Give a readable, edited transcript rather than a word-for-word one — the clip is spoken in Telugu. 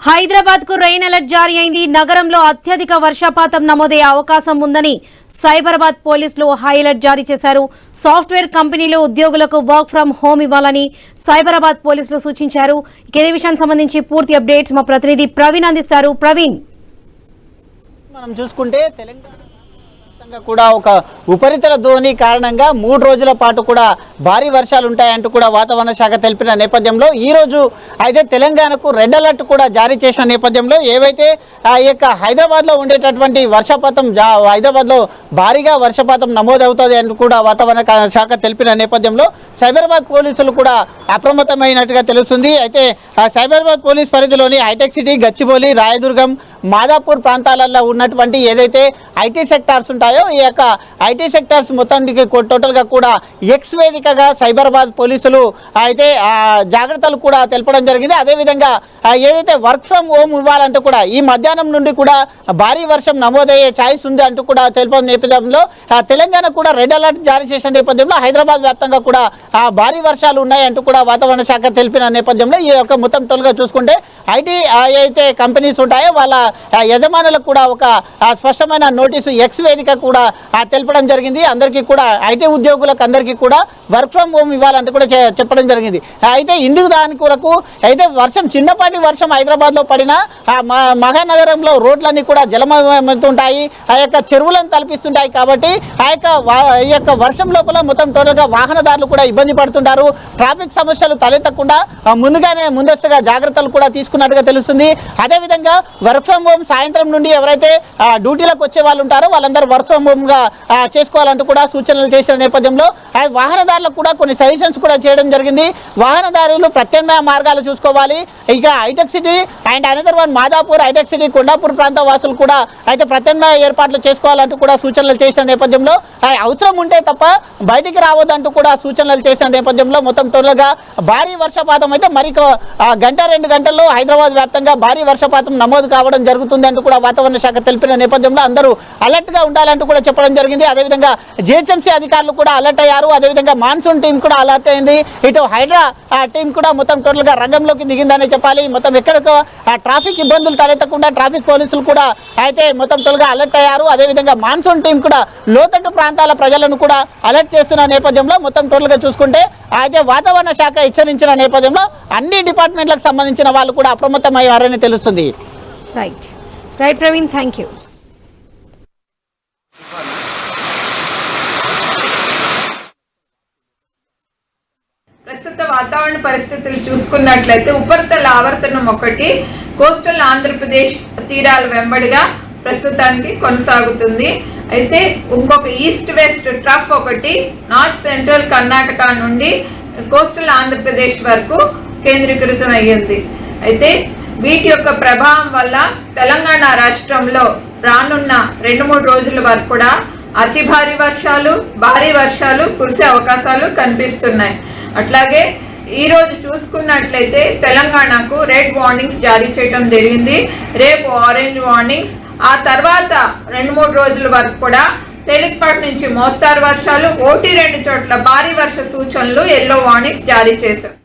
హైదరాబాద్ కు రెయిన్ అలర్ట్ జారీ అయింది. నగరంలో అత్యధిక వర్షపాతం నమోదయ్యే అవకాశం ఉందని సైబరాబాద్ పోలీసులు హై అలర్ట్ జారీ చేశారు. సాఫ్ట్వేర్ కంపెనీలు ఉద్యోగులకు వర్క్ ఫ్రం హోమ్ ఇవ్వాలని సైబరాబాద్ పోలీసులు సూచించారు. ఇదే విషయానికి సంబంధించి పూర్తి అప్డేట్స్ మా ప్రతినిధి ప్రవీణ్ అందిస్తారు. ప్రవీణ్, మనం చూసుకుంటే తెలంగాణ కూడా ఒక ఉపరితల ద్రోణి కారణంగా 3 రోజుల పాటు కూడా భారీ వర్షాలు ఉంటాయంటూ కూడా వాతావరణ శాఖ తెలిపిన నేపథ్యంలో ఈ రోజు అయితే తెలంగాణకు రెడ్ అలర్ట్ కూడా జారీ చేసిన నేపథ్యంలో ఏవైతే ఈ యొక్క హైదరాబాద్లో ఉండేటటువంటి వర్షపాతం హైదరాబాద్లో భారీగా వర్షపాతం నమోదవుతుంది అని కూడా వాతావరణ శాఖ తెలిపిన నేపథ్యంలో సైబరాబాద్ పోలీసులు కూడా అప్రమత్తమైనట్టుగా తెలుస్తుంది. అయితే సైబరాబాద్ పోలీస్ పరిధిలోని హైటెక్ సిటీ, గచ్చిబౌలి, రాయదుర్గం, మాదాపూర్ ప్రాంతాలలో ఉన్నటువంటి ఏదైతే ఐటీ సెక్టార్స్ ఉంటాయో ఈ యొక్క ఐటీ సెక్టార్స్ మొత్తానికి టోటల్గా కూడా ఎక్స్ వేదికగా సైబరాబాద్ పోలీసులు అయితే జాగ్రత్తలు కూడా తెలపడం జరిగింది. అదేవిధంగా ఏదైతే వర్క్ ఫ్రమ్ హోమ్ ఇవ్వాలంటూ కూడా ఈ మధ్యాహ్నం నుండి కూడా భారీ వర్షం నమోదయ్యే ఛాయిస్ ఉంది అంటూ కూడా తెలపడం నేపథ్యంలో తెలంగాణ కూడా రెడ్ అలర్ట్ జారీ చేసిన నేపథ్యంలో హైదరాబాద్ వ్యాప్తంగా కూడా భారీ వర్షాలు ఉన్నాయంటూ కూడా వాతావరణ శాఖ తెలిపిన నేపథ్యంలో ఈ యొక్క మొత్తం టోల్గా చూసుకుంటే ఐటీ అయితే కంపెనీస్ ఉంటాయో వాళ్ళ యజమానులకు కూడా ఒక స్పష్టమైన నోటీసు ఎక్స్ వేదిక కూడా తెలపడం జరిగింది. అందరికీ కూడా ఐటీ ఉద్యోగులకు అందరికీ కూడా వర్క్ ఫ్రమ్ హోమ్ ఇవ్వాలంటే కూడా చెప్పడం జరిగింది. అయితే ఇందుకు దాని కొరకు అయితే చిన్నపాటి వర్షం హైదరాబాద్లో పడిన మహానగరంలో రోడ్లన్నీ కూడా జలమయమవుతుంటాయి, ఆ యొక్క చెరువులను తలపిస్తుంటాయి. కాబట్టి ఈ యొక్క వర్షం లోపల మొత్తం టోటల్గా వాహనదారులు కూడా ఇబ్బంది పడుతుంటారు. ట్రాఫిక్ సమస్యలు తలెత్తకుండా ముందస్తుగా జాగ్రత్తలు కూడా తీసుకున్నట్టుగా తెలుస్తుంది. అదేవిధంగా వర్క్ ఫ్రమ్ హోమ్ సాయంత్రం నుండి ఎవరైతే డ్యూటీలకు వచ్చే వాళ్ళు ఉంటారో వాళ్ళందరూ వర్క్ ఫ్రమ్ హోమ్గా చేసుకోవాలంటూ కూడా సూచనలు చేసిన నేపథ్యంలో వాహనదారులకు కూడా కొన్ని సజెషన్స్ కూడా చేయడం జరిగింది. వాహనదారులు ప్రత్యామ్నాయ మార్గాలు చూసుకోవాలి. ఇక Hitec City and another one Madhapur, Hitec City, Kondapur ప్రాంత వాసులు కూడా అయితే ప్రత్యామ్నాయ ఏర్పాట్లు చేసుకోవాలంటూ కూడా సూచనలు చేసిన నేపథ్యంలో అవసరం ఉంటే తప్ప బయటికి రావద్దంటూ కూడా సూచనలు చేసిన నేపథ్యంలో మొత్తం టోటల్గా భారీ వర్షపాతం అయితే మరి 1-2 గంటల్లో హైదరాబాద్ వ్యాప్తంగా భారీ వర్షపాతం నమోదు కావడం జరుగుతుంది అంటూ కూడా వాతావరణ శాఖ తెలిపిన నేపథ్యంలో అందరూ అలర్ట్ గా ఉండాలంటూ కూడా చెప్పడం జరిగింది. అదేవిధంగా జిహెచ్ఎంసీ అధికారులు కూడా అలర్ట్ అయ్యారు. అదేవిధంగా మాన్సూన్ టీం కూడా అలర్ట్ అయింది. ఇటు హైడ్రా టీం కూడా మొత్తం టోటల్ గా రంగంలోకి దిగిందనే చెప్పాలి. మొత్తం ఎక్కడికో ట్రాఫిక్ ఇబ్బందులు తలెత్తకుండా ట్రాఫిక్ పోలీసులు కూడా అయితే మొత్తం టోటల్ గా అలర్ట్ అయ్యారు. అదేవిధంగా మాన్సూన్ టీం కూడా లోతట్టు ప్రాంతాల ప్రజలను కూడా అలర్ట్ చేస్తున్న నేపథ్యంలో మొత్తం టోటల్ గా చూసుకుంటే అయితే వాతావరణ శాఖ హెచ్చరించిన నేపథ్యంలో అన్ని డిపార్ట్మెంట్లకు సంబంధించిన వాళ్ళు కూడా అప్రమత్తమయ్యారని తెలుస్తుంది. Right Praveen, thank you. ప్రస్తుత వాతావరణ పరిస్థితులు చూసుకున్నట్లయితే ఉపరితల ఆవర్తనం ఒకటి కోస్టల్ ఆంధ్రప్రదేశ్ తీరాల వెంబడిగా ప్రస్తుతానికి కొనసాగుతుంది. అయితే ఇంకొక ఈస్ట్ వెస్ట్ ట్రఫ్ ఒకటి నార్త్ సెంట్రల్ కర్ణాటక నుండి కోస్టల్ ఆంధ్రప్రదేశ్ వరకు కేంద్రీకృతం అయ్యింది. అయితే వీటి యొక్క ప్రభావం వల్ల తెలంగాణ రాష్ట్రంలో రానున్న 2-3 రోజుల వరకు కూడా అతి భారీ వర్షాలు కురిసే అవకాశాలు కనిపిస్తున్నాయి. అట్లాగే ఈరోజు చూసుకున్నట్లయితే తెలంగాణకు రెడ్ వార్నింగ్స్ జారీ చేయడం జరిగింది. రేపు ఆరెంజ్ వార్నింగ్స్, ఆ తర్వాత 2-3 రోజుల వరకు కూడా తేలికపాటి నుంచి మోస్తారు వర్షాలు, 1-2 చోట్ల భారీ వర్ష సూచనలు ఎల్లో వార్నింగ్స్ జారీ చేశారు.